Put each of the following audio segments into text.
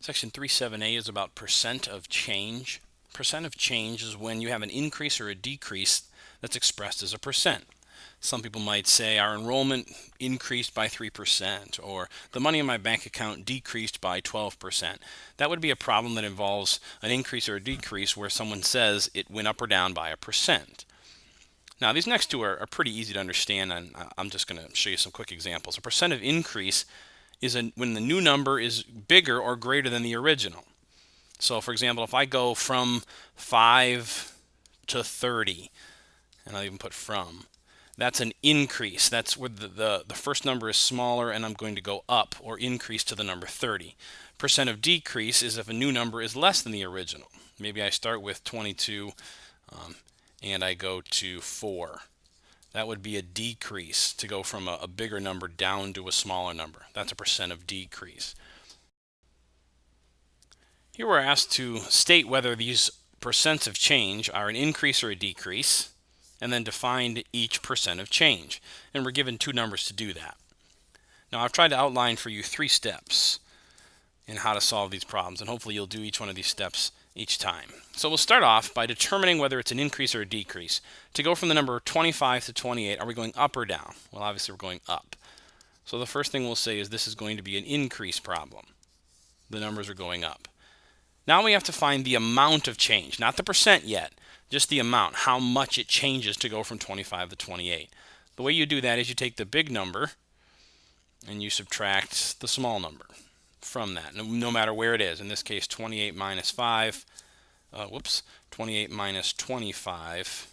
Section 3.7a is about percent of change. Percent of change is when you have an increase or a decrease that's expressed as a percent. Some people might say our enrollment increased by 3%, or the money in my bank account decreased by 12%. That would be a problem that involves an increase or a decrease where someone says it went up or down by a percent. Now these next two are pretty easy to understand, and I'm just going to show you some quick examples. A percent of increase is when the new number is bigger or greater than the original. So for example, if I go from 5 to 30, and I'll even put from, that's an increase. That's where the first number is smaller and I'm going to go up or increase to the number 30. Percent of decrease is if a new number is less than the original. Maybe I start with 22 and I go to 4. That would be a decrease to go from a bigger number down to a smaller number. That's a percent of decrease. Here we're asked to state whether these percents of change are an increase or a decrease, and then define each percent of change. And we're given two numbers to do that. Now I've tried to outline for you 3 steps in how to solve these problems, and hopefully you'll do each one of these steps each time. So we'll start off by determining whether it's an increase or a decrease. To go from the number 25 to 28, are we going up or down? Well, obviously we're going up. So the first thing we'll say is this is going to be an increase problem. The numbers are going up. Now we have to find the amount of change, not the percent yet, just the amount, how much it changes to go from 25 to 28. The way you do that is you take the big number and you subtract the small number from that, no matter where it is. In this case, 28 minus 28 minus 25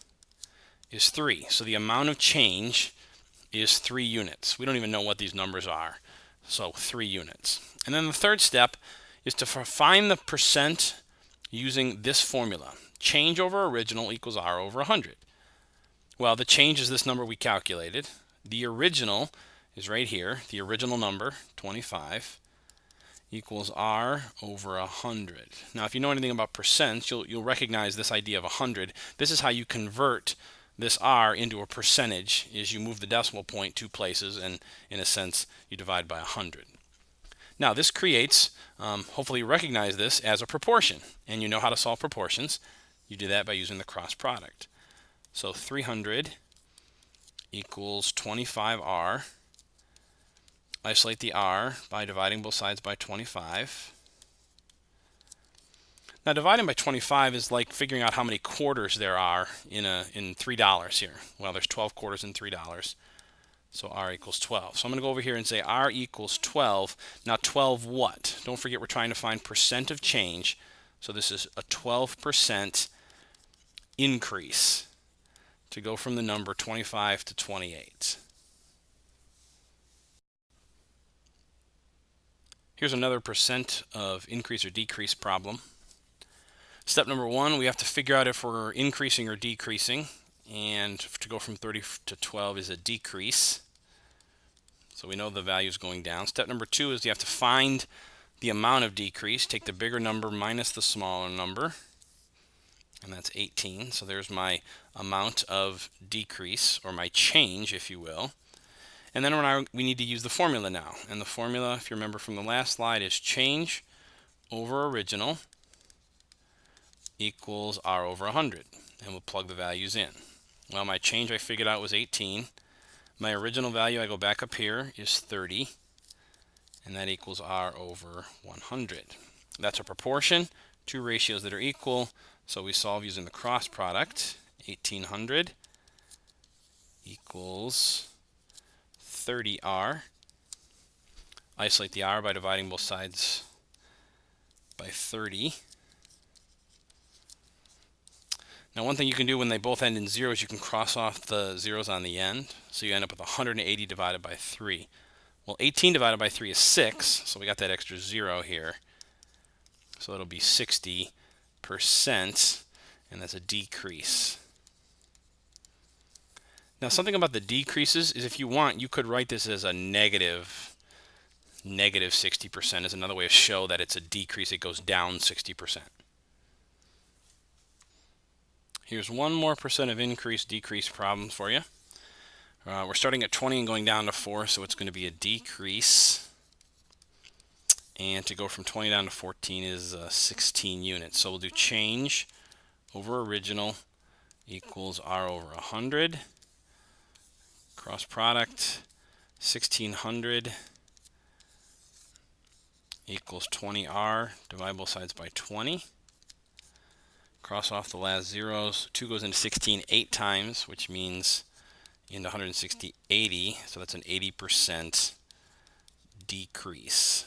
is 3. So the amount of change is 3 units. We don't even know what these numbers are, so 3 units. And then the third step is to find the percent using this formula. Change over original equals R over 100. Well, the change is this number we calculated. The original is right here. The original number, 25, equals R over 100. Now, if you know anything about percents, you'll recognize this idea of 100. This is how you convert this R into a percentage, is you move the decimal point 2 places, and in a sense, you divide by 100. Now, this creates, hopefully you recognize this as a proportion, and you know how to solve proportions. You do that by using the cross product. So 300 equals 25R. Isolate the R by dividing both sides by 25. Now dividing by 25 is like figuring out how many quarters there are in $3 here. Well, there's 12 quarters in $3. So R equals 12. So I'm going to go over here and say R equals 12. Now 12 what? Don't forget we're trying to find percent of change. So this is a 12% increase to go from the number 25 to 28. Here's another percent of increase or decrease problem. Step number 1, we have to figure out if we're increasing or decreasing. And to go from 30 to 12 is a decrease. So we know the value is going down. Step number 2 is you have to find the amount of decrease. Take the bigger number minus the smaller number, and that's 18. So there's my amount of decrease, or my change, if you will. And then we need to use the formula now. And the formula, if you remember from the last slide, is change over original equals R over 100. And we'll plug the values in. Well, my change I figured out was 18. My original value, I go back up here, is 30. And that equals R over 100. That's a proportion, 2 ratios that are equal. So we solve using the cross product. 1800 equals 30R. Isolate the R by dividing both sides by 30. Now one thing you can do when they both end in zeros, you can cross off the zeros on the end. So you end up with 180 divided by 3. Well, 18 divided by 3 is 6, so we got that extra 0 here. So it'll be 60%, and that's a decrease. Now something about the decreases is, if you want, you could write this as a negative 60% is another way to show that it's a decrease. It goes down 60%. Here's one more percent of increase, decrease problem for you. We're starting at 20 and going down to 4, so it's going to be a decrease And to go from 20 down to 14 is 16 units. So we'll do change over original equals R over 100. Cross product, 1600 equals 20R. Divide both sides by 20. Cross off the last zeros. 2 goes into 16 8 times, which means into 160, 80. So that's an 80% decrease.